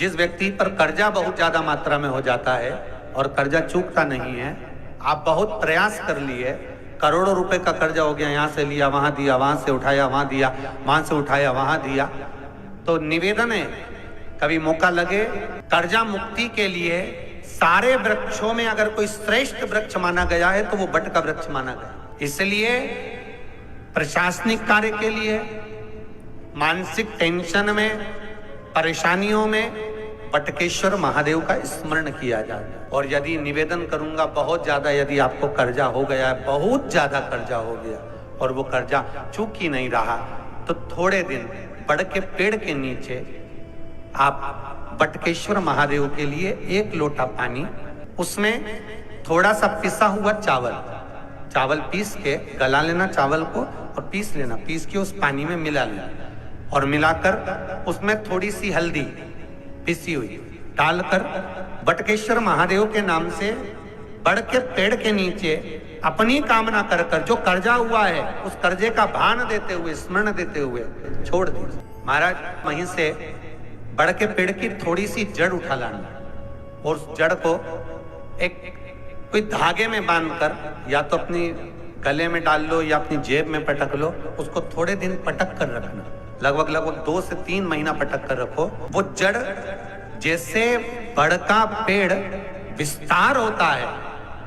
जिस व्यक्ति पर कर्जा बहुत ज्यादा मात्रा में हो जाता है और कर्जा चूकता नहीं है, आप बहुत प्रयास कर लिए, करोड़ों रुपए का कर्जा हो गया, यहाँ से लिया वहां दिया, वहां से उठाया वहां दिया, वहां से उठाया वहां दिया, तो निवेदन है कभी मौका लगे कर्जा मुक्ति के लिए सारे वृक्षों में अगर कोई श्रेष्ठ वृक्ष माना गया है तो वो बट का वृक्ष माना गया। इसलिए प्रशासनिक कार्य के लिए, मानसिक टेंशन में, परेशानियों में बटकेश्वर महादेव का स्मरण किया जाता है। और यदि निवेदन करूंगा बहुत ज्यादा, यदि आपको कर्जा हो गया है, बहुत ज्यादा कर्जा हो गया और वो कर्जा चूक ही नहीं रहा, तो थोड़े दिन बड़ के पेड़ के नीचे आप बटकेश्वर महादेव के लिए 1 लोटा पानी, उसमें थोड़ा सा पिसा हुआ चावल पीस के गला लेना चावल को और पीस लेना, पीस के उस पानी में मिला लेना और मिलाकर उसमें थोड़ी सी हल्दी पिसी हुई डालकर बटकेश्वर महादेव के नाम से बड़ के पेड़ के नीचे अपनी कामना कर कर जो कर्जा हुआ है उस कर्जे का भान देते हुए, स्मरण देते हुए छोड़ दीजिए। महाराज वहीं से बड़ के पेड़ की थोड़ी सी जड़ उठा लाना और उस जड़ को एक कोई धागे में बांधकर या तो अपनी गले में डाल लो या अपनी जेब में पटक लो, उसको थोड़े दिन पटक कर रखना, लगभग 2 से 3 महीना पटक कर रखो। वो जड़ जैसे बड़ का पेड़ विस्तार होता है,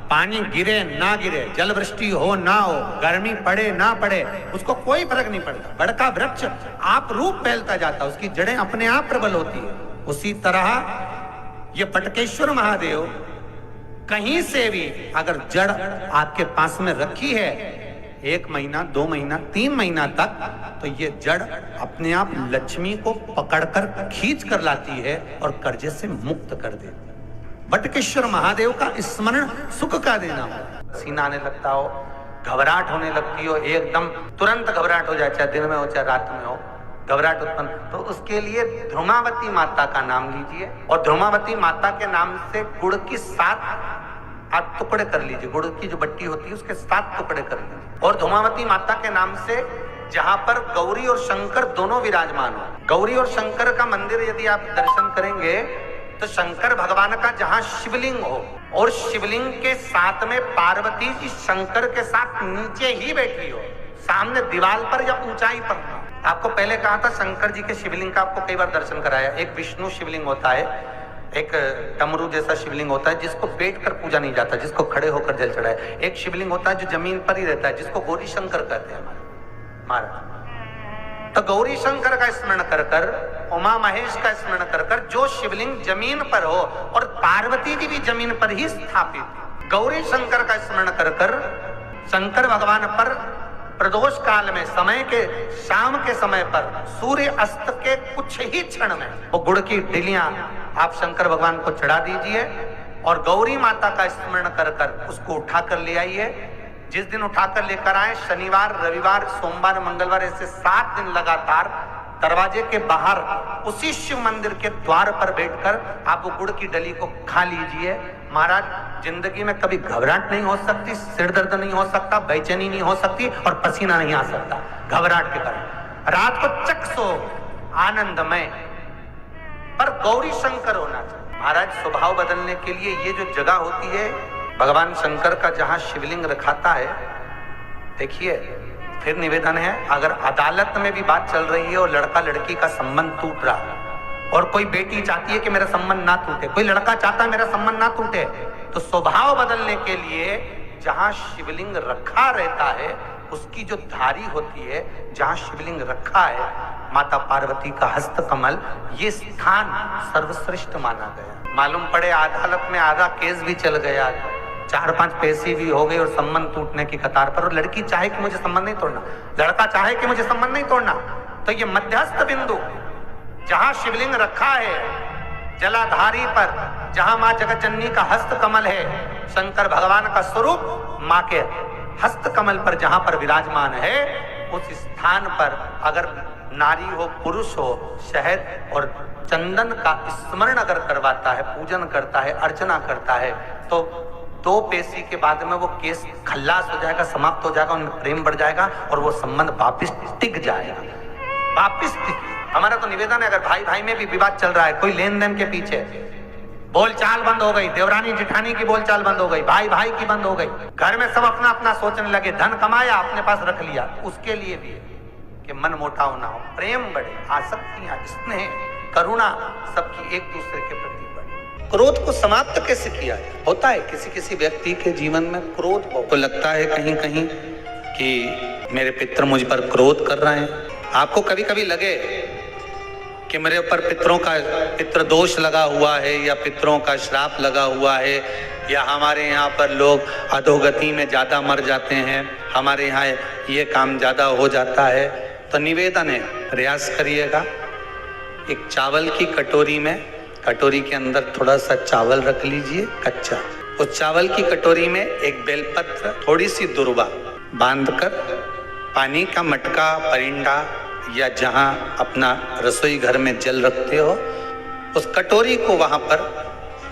पानी गिरे ना गिरे, जल वृष्टि हो ना हो, गर्मी पड़े ना पड़े, उसको कोई फर्क नहीं पड़ता, बड़ का वृक्ष आप रूप फैलता जाता, उसकी जड़ें अपने आप प्रबल होती है। उसी तरह ये बटकेश्वर महादेव कहीं से भी अगर जड़ आपके पास में रखी है 1 महीना, 2 महीना, 3 महीना तक, तो ये जड़ अपने आप लक्ष्मी को पकड़कर खींच कर लाती है और कर्जे से मुक्त कर देती है। बटकेश्वर महादेव का स्मरण सुख का देना हो, पसीना आने लगता हो, घबराहट होने लगती हो, एकदम तुरंत घबराहट हो जाए, चाहे दिन में हो चाहे रात में हो, घबराहट उत्पन्न, तो उसके लिए ध्रुमावती माता का नाम लीजिए और ध्रुमावती माता के नाम से गुड़ की 7 टुकड़े कर लीजिए, गुड़ की जो बट्टी होती है उसके 7 टुकड़े कर लीजिए। और ध्रुमावती माता के नाम से जहां पर गौरी और शंकर दोनों विराजमान हो, गौरी और शंकर का मंदिर यदि आप दर्शन करेंगे तो शंकर भगवान का जहां शिवलिंग हो और शिवलिंग के साथ में पार्वती जी शंकर के साथ नीचे ही बैठी हो, सामने दीवार पर या ऊंचाई पर। आपको पहले कहा था शंकर जी के शिवलिंग का आपको कई बार दर्शन कराया। एक विष्णु शिवलिंग होता है, एक डमरू जैसा शिवलिंग होता है जिसको बैठकर पूजा नहीं जाता, जिसको खड़े होकर जल चढ़ाए। एक शिवलिंग होता है जो जमीन पर ही रहता है, जिसको गौरी शंकर कहते हैं महाराज। तो गौरी शंकर का स्मरण कर कर, उमा महेश का स्मरण कर कर, जो शिवलिंग जमीन पर हो और पार्वती जी भी जमीन पर ही स्थापित, गौरी शंकर का स्मरण कर कर शंकर भगवान पर प्रदोष काल में समय के शाम के समय पर सूर्य अस्त के कुछ ही क्षण में वो गुड़ की डिलियां आप शंकर भगवान को चढ़ा दीजिए और गौरी माता का स्मरण कर कर उसको उठा कर ले आइए। जिस दिन उठाकर लेकर आए, शनिवार, रविवार, सोमवार, मंगलवार, ऐसे 7 दिन लगातार दरवाजे के बाहर उसी शिव मंदिर के द्वार पर बैठकर आप वो गुड़ की डली को खा लीजिए। महाराज जिंदगी में कभी घबराहट नहीं हो सकती, सिर दर्द नहीं हो सकता, बेचैनी नहीं हो सकती और पसीना नहीं आ सकता घबराहट के कारण। रात को चक सो आनंदमय, पर गौरी शंकर होना चाहिए। महाराज स्वभाव बदलने के लिए ये जो जगह होती है भगवान शंकर का जहां शिवलिंग रखाता है, देखिए फिर निवेदन है, अगर अदालत में भी बात चल रही है और लड़का लड़की का संबंध टूट रहा है और कोई बेटी चाहती है कि मेरा संबंध ना टूटे, कोई लड़का चाहता है मेरा संबंध ना टूटे, तो स्वभाव बदलने के लिए जहां शिवलिंग रखा रहता है उसकी जो धारी होती है, जहां शिवलिंग रखा है माता पार्वती का हस्त कमल, ये स्थान सर्वश्रेष्ठ माना गया। मालूम पड़े अदालत में आधा केस भी चल गया, 4-5 पैसे भी हो गए और संबंध टूटने की कतार पर, और लड़की चाहे कि मुझे संबंध नहीं तोड़ना, लड़का चाहे कि मुझे संबंध नहीं तोड़ना, तो ये मध्यस्थ बिंदु जहां शिवलिंग रखा है जलाधारी पर, जहां मां जगतजननी का हस्त कमल है, शंकर भगवान का स्वरूप मां के हस्त कमल पर जहां पर विराजमान है, उस स्थान पर अगर नारी हो पुरुष हो शहद और चंदन का स्मरण अगर करवाता है, पूजन करता है, अर्चना करता है, तो 2 पैसे के बाद में वो केस खल्लास हो जाएगा, समाप्त हो जाएगा, उनमें प्रेम बढ़ जाएगा और वो संबंध वापिस टिक जाएगा, वापिस टिक। हमारा तो निवेदन है, अगर भाई भाई में भी विवाद चल रहा है, कोई लेन देन के पीछे बोलचाल बंद हो गई, देवरानी जिठानी की बोलचाल बंद हो गई, भाई भाई की बंद हो गई, घर में सब अपना अपना सोचने लगे, धन कमाया अपने पास रख लिया, उसके लिए भी कि मन मोटाव ना हो, प्रेम बढ़े, आसक्तियां, स्नेह, करुणा सबकी एक दूसरे के प्रति बढ़े। क्रोध को समाप्त कैसे किया जाए? होता है किसी किसी व्यक्ति के जीवन में क्रोध को लगता है कहीं कहीं कि मेरे पितर मुझ पर क्रोध कर रहे हैं। आपको कभी कभी लगे कि मेरे ऊपर पितृ दोष लगा हुआ है, या पितरों का श्राप लगा हुआ है, या हमारे यहाँ पर लोग अधोगति में ज्यादा मर जाते हैं, हमारे यहाँ ये काम ज्यादा हो जाता है, तो निवेदन है प्रयास करिएगा। एक चावल की कटोरी में, कटोरी के अंदर थोड़ा सा चावल रख लीजिए कच्चा, उस चावल की कटोरी में एक बेलपत्र, थोड़ी सी दुर्वा बांधकर पानी का मटका, परिंदा या जहां अपना रसोई घर में जल रखते हो, उस कटोरी को वहां पर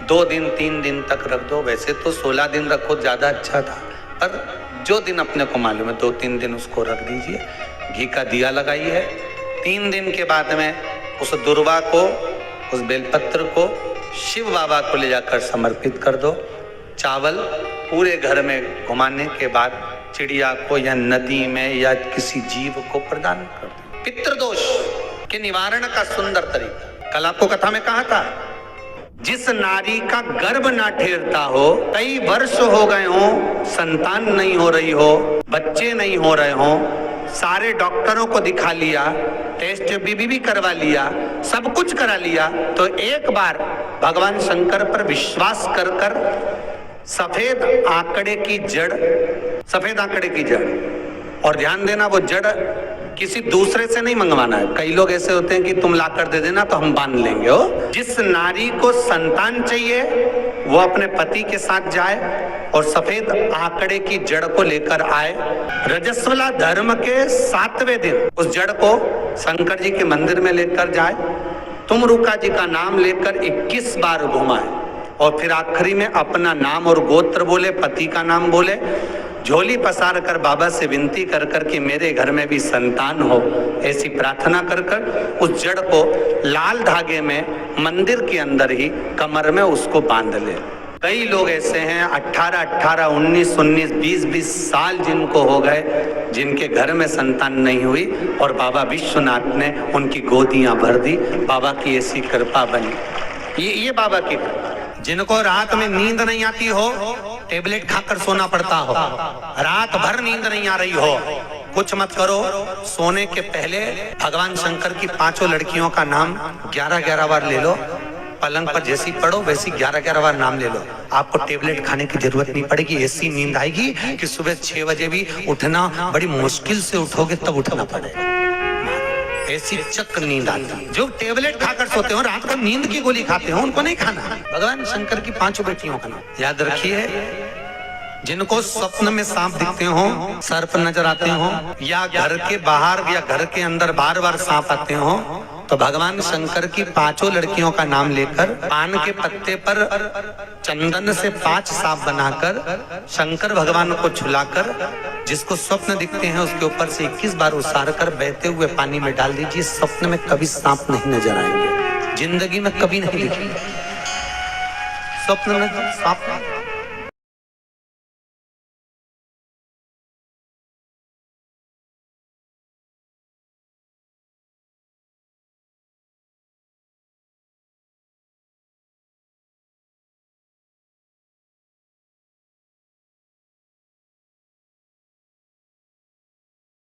2 दिन 3 दिन तक रख दो। वैसे तो 16 दिन रखो ज्यादा अच्छा था, पर जो दिन अपने को मालूम है 2-3 दिन उसको रख दीजिए। घी का दिया लगाइए। 3 दिन के बाद में उस दुर्वा को, उस बेलपत्र को शिव बाबा को ले जाकर समर्पित कर दो। चावल पूरे घर में घुमाने के बाद चिड़िया को या नदी में या किसी जीव को प्रदान कर दो। पितृदोष के निवारण का सुंदर तरीका कल आपको कथा में कहा था। जिस नारी का गर्भ ना ठेरता हो, कई वर्ष हो गए हो, संतान नहीं हो रही हो, बच्चे नहीं हो रहे हो, सारे डॉक्टरों को दिखा लिया, टेस्ट भी करवा लिया, सब कुछ करा लिया, तो एक बार भगवान शंकर पर विश्वास कर कर सफेद आंकड़े की जड़, सफेद आंकड़े की जड़, और ध्यान देना वो जड़ किसी दूसरे से नहीं मंगवाना है। कई लोग ऐसे होते हैं कि तुम ला कर दे देना तो हम बांध लेंगे। हो जिस नारी को संतान चाहिए वो अपने पति के साथ जाए और सफेद आंकड़े की जड़ को लेकर आए। रजस्वला धर्म के 7वें दिन उस जड़ को शंकर जी के मंदिर में लेकर जाए, तुमरुका जी का नाम लेकर 21 बार घुमाए, और फिर आखिरी में अपना नाम और गोत्र बोले, पति का नाम बोले, झोली पसार कर बाबा से विनती कर कर कि मेरे घर में भी संतान हो, ऐसी प्रार्थना कर कर उस जड़ को लाल धागे में मंदिर के अंदर ही कमर में उसको बांध ले। कई लोग ऐसे हैं 18, 19, 20 साल जिनको हो गए, जिनके घर में संतान नहीं हुई, और बाबा विश्वनाथ ने उनकी गोदियां भर दी। बाबा की ऐसी कृपा बनी। ये बाबा की कृपा। जिनको रात में नींद नहीं आती हो, टेबलेट खाकर सोना पड़ता हो, रात भर नींद नहीं आ रही हो, कुछ मत करो, सोने के पहले भगवान शंकर की 5 लड़कियों का नाम 11-11 बार ले लो। पलंग पर जैसी पढ़ो वैसी 11-11 बार नाम ले लो। आपको टेबलेट खाने की जरूरत नहीं पड़ेगी। ऐसी नींद आएगी कि सुबह 6 बजे भी उठना बड़ी मुश्किल से उठोगे, तब उठना पड़ेगा। ऐसी चक्र नींद आती। जो टेबलेट खाकर सोते हो, रात को नींद की गोली खाते हो, उनको नहीं खाना। भगवान शंकर की 5 बेटियों का नाम याद रखिए। जिनको स्वप्न में सांप दिखते हो, सर्प नजर आते हो, या घर के बाहर या घर के अंदर बार-बार सांप आते हो, तो भगवान शंकर की 5 लड़कियों का नाम लेकर पान के पत्ते पर चंदन से 5 सांप बनाकर शंकर भगवान को झुलाकर, जिसको स्वप्न दिखते हैं उसके ऊपर से 21 बार उसार कर बहते हुए पानी में डाल दीजिए। स्वप्न में कभी सांप नहीं नजर आएंगे, जिंदगी में कभी नहीं दिखेंगे। स्वप्न में सांप